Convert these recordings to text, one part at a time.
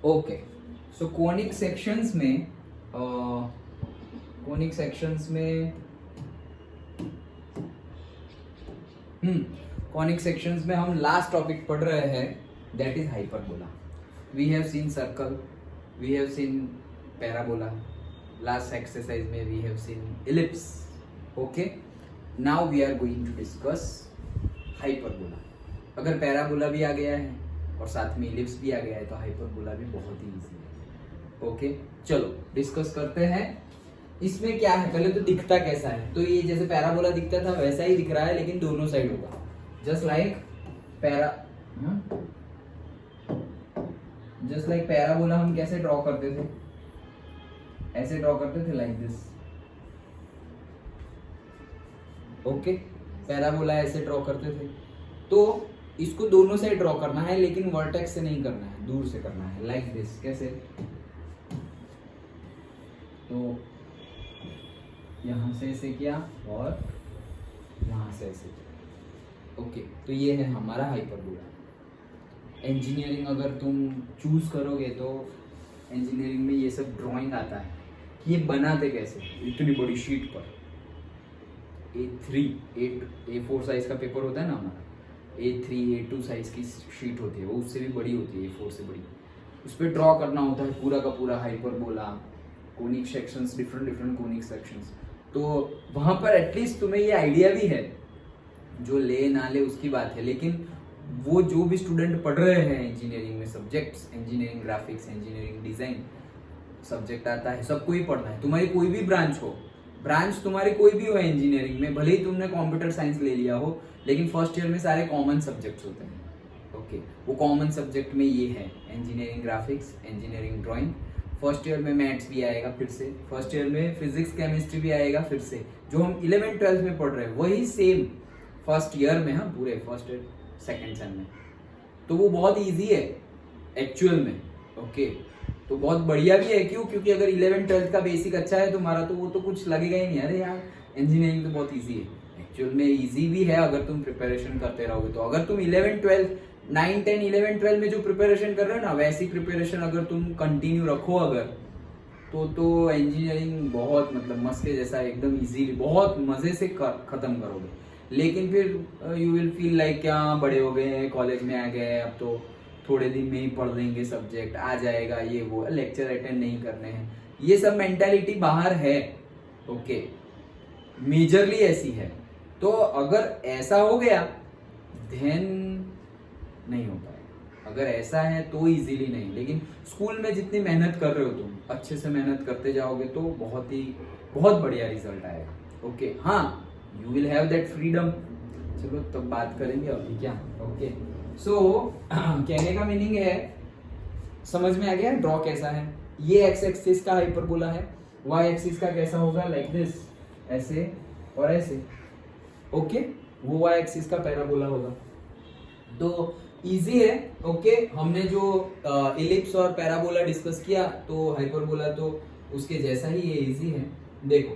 Okay, so conic sections में conic sections में हम लास्ट टॉपिक पढ़ रहे हैं, that is hyperbola. We have seen circle, we have seen parabola, last exercise में we have seen ellipse. Okay, now we are going to discuss hyperbola. अगर parabola भी आ गया है और साथ में इलिप्स भी आ गया है तो हाइपरबोला भी बहुत ही इजी है. ओके, चलो डिस्कस करते हैं. इसमें क्या है, पहले तो दिखता कैसा है. तो ये जैसे पैराबोला दिखता था वैसा ही दिख रहा है, लेकिन दोनों साइड होगा. जस्ट लाइक पैराबोला हम कैसे ड्रॉ करते थे, ऐसे ड्रॉ करते थे, लाइक दिस. ओके, पैराबोला ऐसे ड्रॉ करते थे. तो इसको दोनों साइड ड्रॉ करना है, लेकिन वर्टेक्स से नहीं करना है, दूर से करना है, लाइक दिस. कैसे, तो यहां से ऐसे किया और यहां से ऐसे किया. ओके, तो ये है हमारा हाइपरबोला. इंजीनियरिंग अगर तुम चूज करोगे तो इंजीनियरिंग में ये सब ड्राइंग आता है. ये बनाते कैसे, इतनी बड़ी शीट पर A4 साइज का पेपर होता है ना हमारा, A3 A2 साइज की शीट होती है, वो उससे भी बड़ी होती है, A4 से बड़ी. उस पर ड्रॉ करना होता है पूरा का पूरा hyperbola, conic sections, different conic sections. तो वहां पर एटलीस्ट तुम्हें ये आइडिया भी है, जो ले ना ले उसकी बात है, लेकिन वो जो भी स्टूडेंट पढ़ रहे हैं इंजीनियरिंग में subjects, engineering graphics, engineering design subject आता है, सबको ही पढ़ना है. तुम्हारी कोई भी ब्रांच हो, ब्रांच तुम्हारी कोई भी हो इंजीनियरिंग में, भले ही तुमने कंप्यूटर साइंस ले लिया हो, लेकिन फर्स्ट ईयर में सारे कॉमन सब्जेक्ट्स होते हैं. ओके, वो कॉमन सब्जेक्ट में ये है engineering graphics, engineering drawing. First year में मैथ्स भी आएगा, फिर से फर्स्ट ईयर में फिजिक्स केमिस्ट्री भी आएगा, फिर से जो हम 11th-12th में पढ़ रहे हैं वही सेम फर्स्ट ईयर में, हाँ, पूरे फर्स्ट ईयर सेकेंड सेम में. तो वो बहुत ईजी है एक्चुअल में. ओके, तो बहुत बढ़िया भी है. क्यों? क्योंकि अगर 11th-12th का बेसिक अच्छा है तुम्हारा तो वो तो कुछ लगेगा ही नहीं, अरे यार इंजीनियरिंग तो बहुत ईजी है. एक्चुअल में ईजी भी है अगर तुम प्रिपरेशन करते रहोगे. तो अगर तुम 11th-12th 9, 10, 11, 12 में जो प्रिपरेशन कर रहे हो ना, वैसी प्रिपरेशन अगर तुम कंटिन्यू रखो अगर, तो इंजीनियरिंग बहुत मतलब मस्त के जैसा एकदम इजीली बहुत मजे से खत्म करोगे. लेकिन फिर यू विल फील लाइक क्या बड़े हो गए हैं, कॉलेज में आ गए, अब तो थोड़े दिन में ही पढ़ लेंगे, सब्जेक्ट आ जाएगा, ये वो, लेक्चर अटेंड नहीं करने हैं. ये सब मेंटालिटी बाहर है. ओके, मेजरली ऐसी है. तो अगर ऐसा हो गया देन नहीं हो पाएगा. अगर ऐसा है तो इजीली नहीं, लेकिन स्कूल में जितनी मेहनत कर रहे हो तुम, अच्छे से मेहनत करते जाओगे तो बहुत बढ़िया रिजल्ट आएगा. ओके, हाँ, you will have that freedom. चलो तब बात करेंगे अभी क्या. ओके, सो कहने का मीनिंग है, समझ में आ गया ड्रॉ कैसा है. ये एक्स एक्सिस का हाइपरबोला है, वाई एक्सिस का कैसा होगा, लाइक दिस, ऐसे और ऐसे. ओके, वो वाई एक्सिस का पैराबोला होगा. तो इजी है. ओके, हमने जो इलिप्स और पैराबोला डिस्कस किया, तो हाइपरबोला तो उसके जैसा ही ये इजी है. देखो,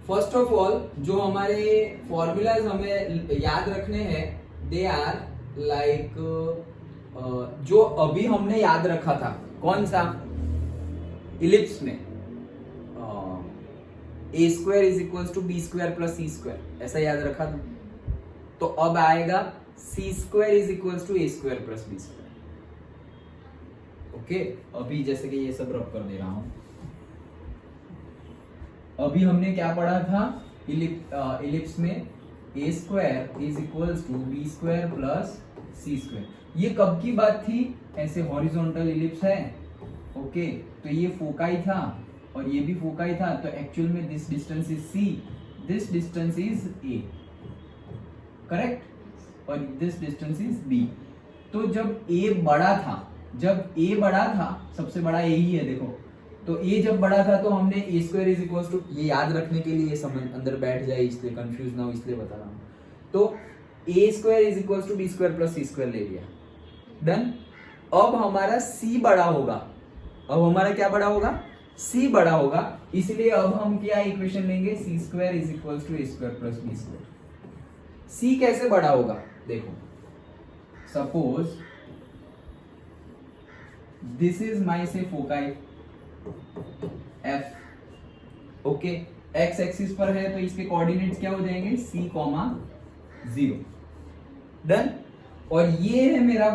फर्स्ट ऑफ ऑल जो हमारे फॉर्मूलाज हमें याद रखने हैं, दे आर लाइक जो अभी हमने याद रखा था, कौन सा, इलिप्स में a² = b² + c², ऐसा याद रखा था. तो अब आएगा c² = a² + b². ओके, अभी जैसे कि ये सब रब कर दे रहा हूं. अभी हमने क्या पढ़ा था, इलिप्स में a² = b² + c². ये कब की बात थी, ऐसे हॉरिजॉन्टल इलिप्स है. ओके, तो ये फोकाई था और ये भी फोकाई था. तो एक्चुअल में this distance is c, this distance is a, correct, और दिस डिस्टेंस इज b. तो जब a बड़ा था, सबसे बड़ा a ही है. देखो, तो a जब बड़ा था तो हमने a² = ये याद रखने के लिए, समझ अंदर बैठ जाए इसलिए, कंफ्यूज ना हो इसलिए बता रहा हूं. तो a² = b² + c² ले लिया, डन. अब हमारा c बड़ा होगा. अब हमारा क्या बड़ा होगा, c बड़ा होगा. इसलिए अब हम क्या इक्वेशन लेंगे, c² = a² + b². c कैसे बड़ा होगा, देखो, सपोज दिस इज माई से foci F, okay. X axis पर है तो इसके कोऑर्डिनेट्स क्या हो जाएंगे, c, 0, डन। और ये है मेरा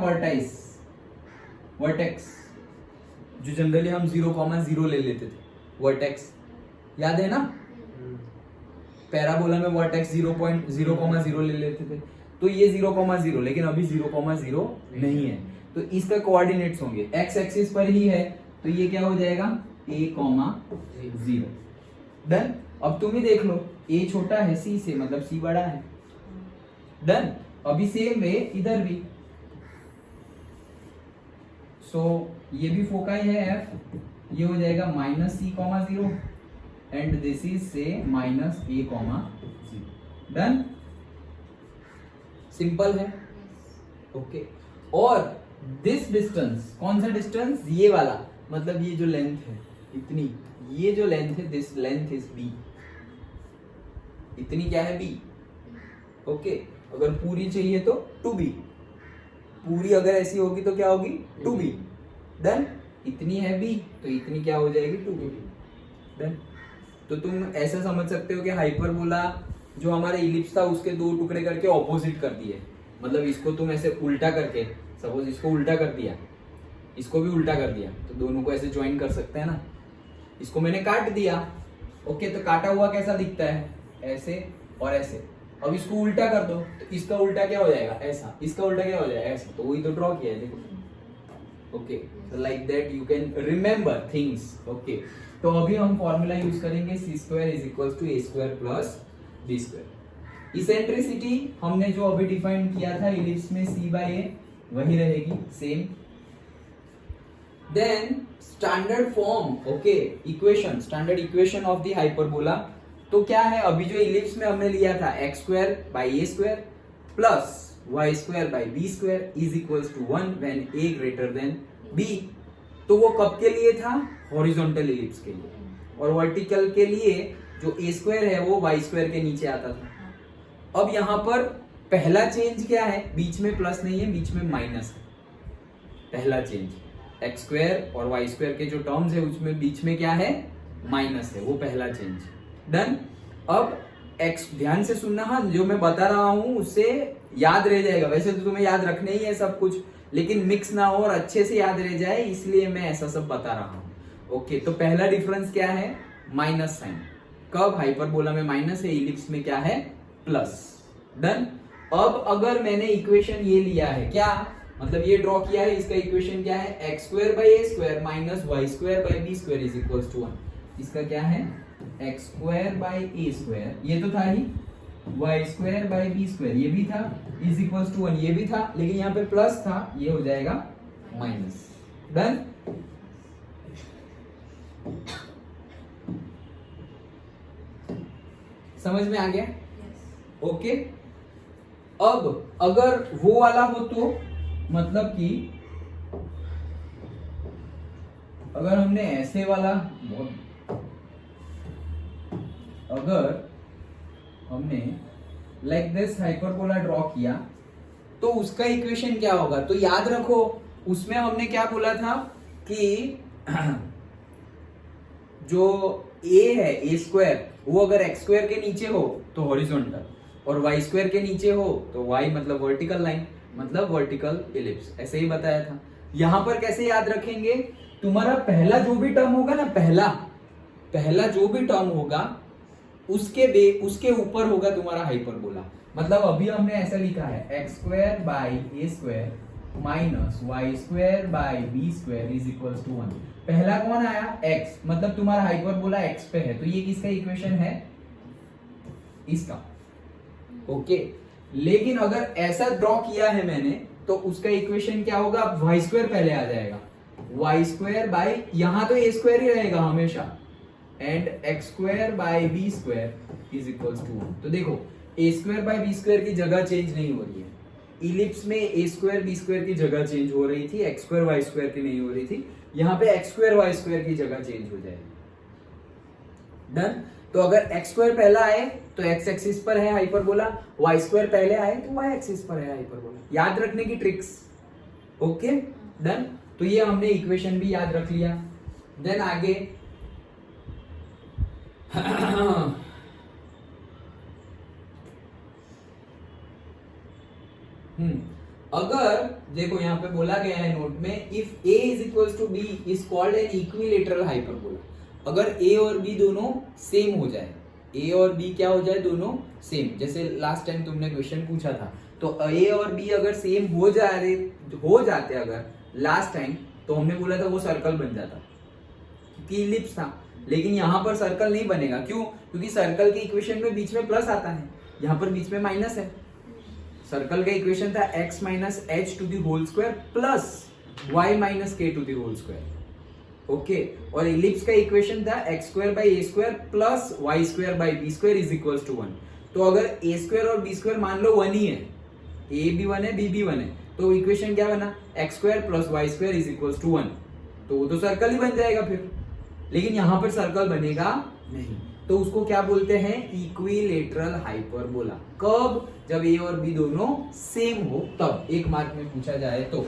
वर्टेक्स, जो जनरली हम 0, 0 ले लेते थे, वर्टेक्स, याद है ना? पैराबोला में वर्टेक्स 0.0, ले लेते थे। तो ये 0, लेकिन अभी 0, नहीं है, तो इसका कोऑर्डिनेट्स होंगे एक्स एक्सिस पर ही है, तो ये क्या हो जाएगा, a, 0, डन। अब तुम ही देख लो, a छोटा है c से, मतलब c बड़ा है, डन। अभी सेम वे इधर भी, सो ये भी फोकाई है f, ये हो जाएगा -c, 0 एंड दिस इज से -a, 0, डन। सिंपल है, ओके। और दिस डिस्टेंस, कौन सा डिस्टेंस, ये वाला, मतलब ये जो लेंथ है इतनी, ये जो लेंथ है, दिस लेंथ इज b, इतनी क्या है b, ओके। अगर पूरी चाहिए तो 2b, पूरी अगर ऐसी होगी तो क्या होगी 2b, डन। इतनी है b तो इतनी क्या हो जाएगी 2b, डन। तो तुम ऐसा समझ सकते हो कि हाइपरबोला जो हमारा इलिप्स था उसके दो टुकड़े करके ऑपोजिट कर दिए, मतलब इसको तुम ऐसे उल्टा करके, सपोज इसको उल्टा कर दिया, इसको भी उल्टा कर दिया, तो दोनों को ऐसे ज्वाइन कर सकते हैं ना। इसको मैंने काट दिया, ओके, तो काटा हुआ कैसा दिखता है, ऐसे और ऐसे। अब इसको उल्टा कर दो तो इसका उल्टा क्या हो जाएगा, ऐसा, इसका उल्टा क्या हो जाएगा, ऐसा। तो वही तो ड्रॉ किया है, देखो, okay. so like that you can remember things, okay। तो अभी हम फॉर्मूला यूज करेंगे c² = a² + b²। इसेंट्रिसिटी हमने जो अभी डिफाइन किया था इलिप्स में c/a, वही रहेगी same. Then standard form, okay, equation, standard equation of the hyperbola, तो क्या है, अभी जो इलिप्स में हमने लिया था x² / a² + y² / b² = 1 when a greater than b। तो वो कब के लिए था, हॉरिजॉन्टल इलिप्स के लिए, और वर्टिकल के लिए जो a² है वो y² के नीचे आता था। अब यहाँ पर पहला चेंज क्या है, बीच में प्लस नहीं है, बीच में माइनस है। पहला चेंज x² और y² के जो टर्म्स है उसमें बीच में क्या है, माइनस है, वो पहला चेंज, डन। अब x, ध्यान से सुनना, हाँ, जो मैं बता रहा हूं उससे याद रह जाएगा, वैसे तो तुम्हें याद रखने ही है सब कुछ, लेकिन मिक्स ना हो और अच्छे से याद रह जाए, इसलिए मैं ऐसा सब बता रहा हूं, ओके। तो पहला डिफरेंस क्या है, माइनस साइन, कब, हाइपरबोला में माइनस है, इलिप्स में क्या है, प्लस, डन। अब अगर मैंने इक्वेशन ये लिया है, क्या मतलब ये ड्रॉ किया है, इसका इक्वेशन क्या है, x² / a² - y² / b² = 1। इसका क्या है, x² / a², ये तो था ही, y² / b², ये भी था, = 1, ये भी था, लेकिन यहाँ पे प्लस था, ये हो जाएगा माइनस, डन। समझ में आ गया, ओके। अब अगर वो वाला हो तो, मतलब कि अगर हमने ऐसे वाला, अगर हमने लाइक दिस हाइपरबोला ड्रॉ किया तो उसका इक्वेशन क्या होगा, तो याद रखो उसमें हमने क्या बोला था कि जो a है, a², वो अगर x² के नीचे हो तो हॉरिजॉन्टल, और y² के नीचे हो तो y मतलब वर्टिकल लाइन, मतलब वर्टिकल इलिप्स, ऐसे ही बताया था। यहां पर कैसे याद रखेंगे, तुम्हारा पहला जो भी टर्म होगा ना, पहला जो भी टर्म होगा उसके ऊपर होगा तुम्हारा हाइपरबोला। मतलब अभी हमने ऐसा लिखा है, x² / a² - y² / b² = 1। पहला कौन आया, x, मतलब तुम्हारा हाइपरबोला x पे है, तो ये किसका इक्वेशन है, इसका, ओके। लेकिन अगर ऐसा ड्रॉ किया है मैंने तो उसका इक्वेशन क्या होगा, y² पहले आ जाएगा, y² / यहां तो a² ही रहेगा हमेशा, एंड x² / b² = 1। तो देखो a² / b² की जगह चेंज नहीं हो रही है, इलिप्स में a² b² की जगह चेंज हो रही थी, x² y² की नहीं हो रही थी, यहाँ पे x² y² की जगह चेंज हो जाएगी, डन। तो अगर x² पहला आए तो x एक्सिस पर है हाइपरबोला, y² पहले आए तो y एक्सिस पर है हाइपरबोला, याद रखने की ट्रिक्स, ओके, डन। तो ये हमने इक्वेशन भी याद रख लिया। देन आगे अगर देखो यहाँ पे बोला गया है नोट में, if a is equal to b is called an equilateral hyperbola. अगर a और b दोनों सेम हो जाए, a और b क्या हो जाए, दोनों सेम, जैसे लास्ट टाइम तुमने क्वेश्चन पूछा था, तो a और b अगर सेम हो जाते अगर लास्ट टाइम, तो हमने बोला था वो सर्कल बन जाता क्योंकि इलिप्स था। लेकिन यहाँ पर सर्कल नहीं बनेगा, क्यों? क्योंकि सर्कल के इक्वेशन में बीच में प्लस आता है, यहाँ पर बीच में माइनस है। सर्कल का इक्वेशन था x minus h to the whole square plus y minus k to the whole square. Okay, और इलिप्स का इक्वेशन था x square by a square plus y square by b square is equals to 1। तो अगर a square और b square मान लो 1 ही है, a भी 1 है, b भी 1 है, तो इक्वेशन क्या बना, x square plus y square is equals to 1। तो वो तो सर्कल ही बन जाएगा फिर। लेकिन यहां पर सर्कल बनेगा नहीं, तो उसको क्या बोलते हैं, इक्विलेटरल हाइपरबोला। कब? जब a और b दोनों सेम हो तब, एक मार्क में पूछा जाए तो।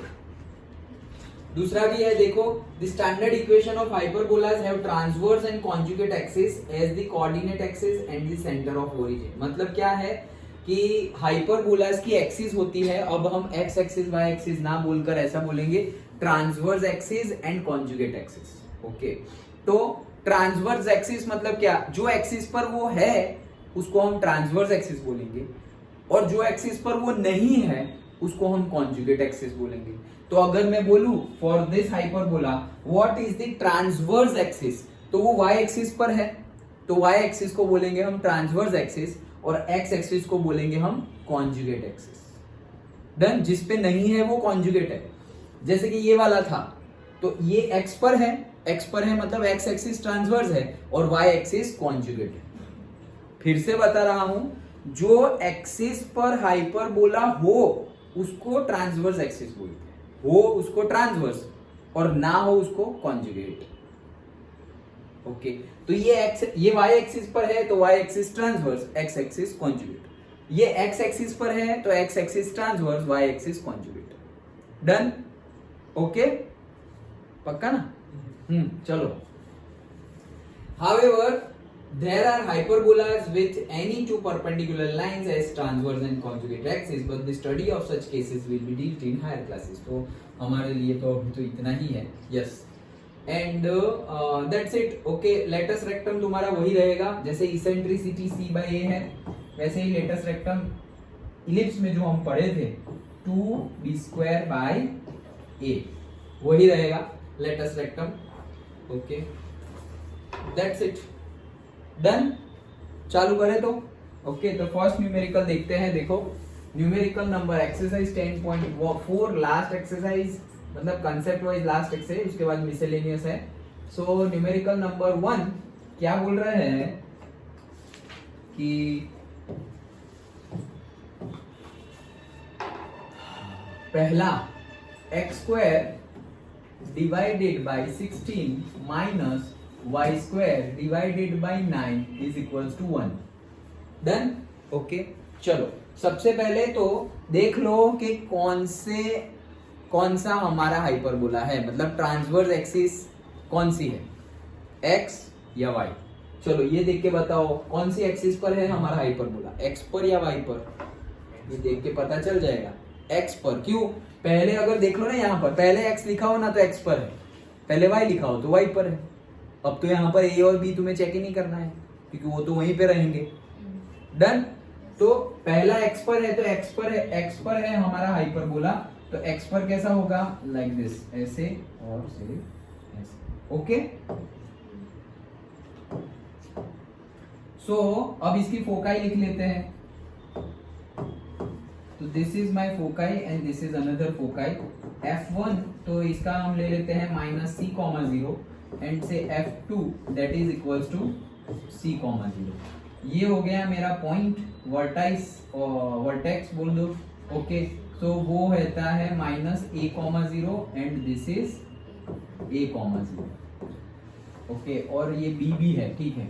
दूसरा भी है, देखो, the standard equation of hyperbolas have transverse and conjugate axis as the coordinate axis and the centre of origin. मतलब क्या है कि हाइपरबोलास की एक्सिस होती है, अब हम एक्स एक्सिस वाई एक्सिस ना बोलकर ऐसा बोलेंगे, transverse axis and conjugate axis. Okay, तो ट्रांसवर्स एक्सिस मतलब क्या, जो एक्सिस पर वो है उसको हम ट्रांसवर्स एक्सिस बोलेंगे, और जो एक्सिस पर वो नहीं है उसको हम कॉन्जुगेट एक्सिस बोलेंगे। तो अगर मैं बोलूं for this hyperbola what is the transverse axis, तो वो y एक्सिस पर है, तो y एक्सिस को बोलेंगे हम ट्रांसवर्स एक्सिस, और x एक्सिस को बोलेंगे हम कॉन्जुगेट एक्सिस। डन? जिस पे नहीं है वो कॉन्जुगेट है। जैसे कि ये वाला था, तो ये x पर है, x पर है मतलब x एक्सिस ट्रांसवर्स है और y एक्सिस कॉन्जुगेट है। फिर से बता रहा हूं, जो एक्सिस पर हाइपरबोला हो उसको ट्रांसवर्स एक्सिस बोलते हैं, हो उसको ट्रांसवर्स और ना हो उसको कॉन्जुगेट। ओके, तो ये y एक्सिस पर है तो y axis transverse, x axis conjugate. ये x एक्सिस पर है तो x axis transverse, y axis conjugate. Done? Okay, पक्का ना? चलो। However, there are hyperbolas with any two perpendicular lines as transverse and conjugate axis, but the study of such cases will be dealt in higher classes. तो हमारे लिए तो अभी तो इतना ही है। Yes, and that's it. Okay, latus rectum तुम्हारा वही रहेगा, जैसे इसेंट्रिसिटी c by a है, वैसे ही लेटस रेक्टम इलिप्स में जो हम पढ़े थे 2b square by a वही रहेगा latus rectum. Okay, that's it. Done? चालू करें तो। ओके, तो फर्स्ट न्यूमेरिकल देखते हैं। देखो, numerical number exercise 10.4 last exercise, मतलब कंसेप्ट वाइज लास्ट एक्सरसाइज, उसके बाद मिसेलेनियस है। सो न्यूमेरिकल नंबर 1 क्या बोल रहे हैं कि पहला x square divided by 16 minus y square divided by 9 is equals to 1। Done? Okay, चलो सबसे पहले तो देख लो कि कौन सा हमारा हाइपरबोला है, मतलब ट्रांसवर्स एक्सिस कौन सी है, x या y। चलो ये देख के बताओ कौन सी एक्सिस पर है हमारा हाइपरबोला, x पर या y पर, ये देख के पता चल जाएगा। x पर, क्यों? पहले अगर देख लो ना, यहाँ पर पहले x लिखा हो ना तो x पर है, पहले y लिखा हो तो y पर है। अब तो यहाँ पर a और b तुम्हें चेक ही नहीं करना है क्योंकि वो तो वहीं पे रहेंगे। डन? तो पहला x पर है तो x पर है हमारा हाइपरबोला, तो x पर कैसा होगा, लाइक दिस, ऐसे और से ऐसे। ओके, सो अब इसकी फोकाई लिख लेते हैं। तो this is my foci and this is another foci. f1 तो इसका हम ले लेते हैं -c,0 एंड से f2 that is equals to c,0। ये हो गया मेरा पॉइंट, वर्टेक्स बोल दो। ओके, तो वो रहता है -a,0 and this is a,0। Okay, और ये b भी है, ठीक है।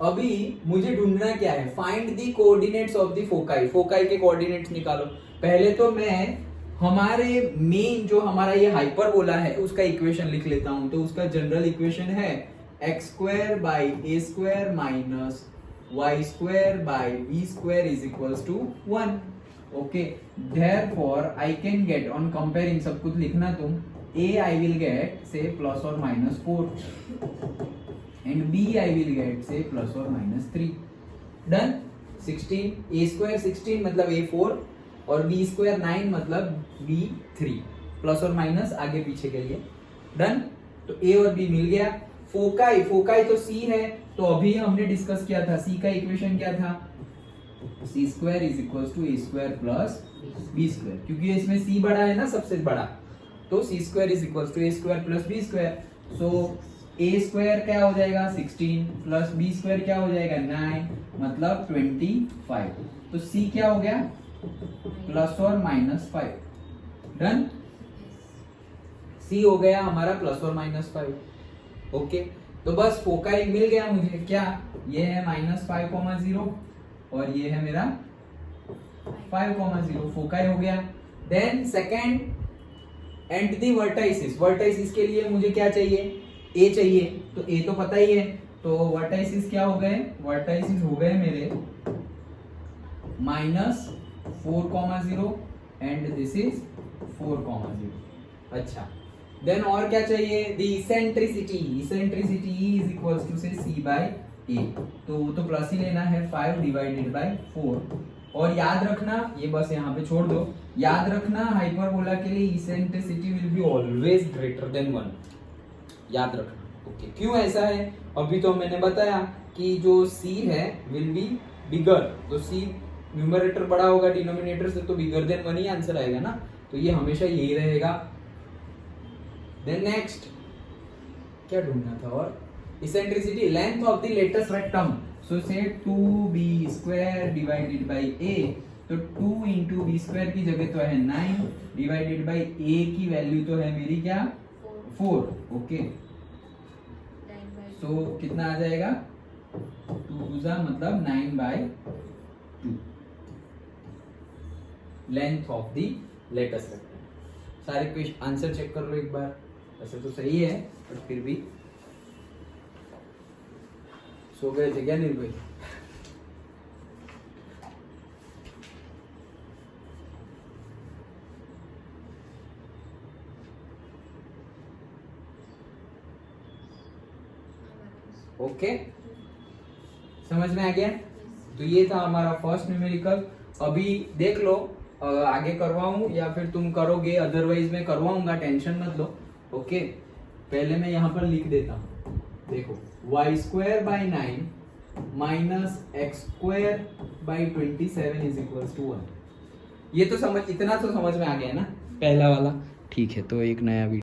अभी मुझे ढूंढना क्या है, find the coordinates of the foci. Foci के कोऑर्डिनेट्स निकालो। पहले तो मैं हमारे मेन जो हमारा ये हाइपरबोला है उसका इक्वेशन लिख लेता हूं। तो उसका जनरल इक्वेशन है x square by a square minus y square by b square is equals to 1। Okay, therefore I can get on comparing, सब कुछ लिखना तुम, ए आई विल गेट से प्लस और minus 4 and b I will get से plus और minus 3। डन। 16 a square 16 मतलब ए 4 और बी स्क्वायर 9 मतलब बी 3, प्लस और माइनस आगे पीछे के लिए। डन। तो ए और बी मिल गया। फोकाई, फोकाई तो सी है, तो अभी हमने डिस्कस किया था सी का इक्वेशन क्या था, c square is equal to a square plus b square, क्योंकि इसमें सी बड़ा है ना सबसे बड़ा, तो c square is equal to a square plus b square. So a square क्या हो जाएगा 16 प्लस बी स्क्वायर क्या हो जाएगा 9 मतलब 25। तो सी क्या हो गया प्लस और माइनस 5। डन। सी हो गया हमारा प्लस और माइनस 5। ओके, तो बस फोकाई मिल गया मुझे, क्या ये है -5,0 और ये है मेरा 5,0, फोकाई हो गया। Then second and the vertices, vertices के लिए मुझे क्या चाहिए, ए चाहिए, तो ए तो पता ही है, तो वर्टाइसिस क्या हो गए, वर्टाइसिस हो गए मेरे -4,0 एंड दिस इज 4,0। अच्छा, देन और क्या चाहिए, the eccentricity, eccentricity is equals to से सी बाय ए, तो वो तो प्लस ही लेना है 5 डिवाइडेड बाय 4। और याद रखना, ये बस यहाँ पे छोड़ दो, याद रखना हाइपरबोला के लिए eccentricity will be always greater than 1, याद रखना। ओके, क्यों ऐसा है, अभी तो मैंने बताया कि जो सी है विल बी बिगर, तो सी न्यूमरेटर बड़ा होगा डिनोमिनेटर से, तो बिगर देन 1 ही आंसर आएगा ना, तो ये हमेशा यही रहेगा। देन नेक्स्ट क्या ढूंढना था, और eccentricity, length of the latus rectum, so से 2b square divided bye a, तो 2 इंटू बी स्क्वायर की जगह तो है 9 डिवाइडेड बाय a की वैल्यू तो है मेरी क्या 4। ओके, सो कितना आ जाएगा 2 मतलब 9/2 length of the latus rectum. सारे क्वेश्चन आंसर चेक कर लो एक बार, वैसे तो सही है पर फिर भी। सो गए थे क्या निर्भय? ओके, समझ में आ गया? तो ये था हमारा फर्स्ट न्यूमेरिकल। अभी देख लो आगे करवाऊं या फिर तुम करोगे, अदरवाइज मैं करवाऊंगा, टेंशन मत लो। ओके, पहले मैं यहाँ पर लिख देता हूँ, देखो y square by 9 minus x square by 27 is equal to 1। ये तो समझ, इतना तो समझ में आ गया ना पहला वाला। ठीक है, तो एक नया वीडियो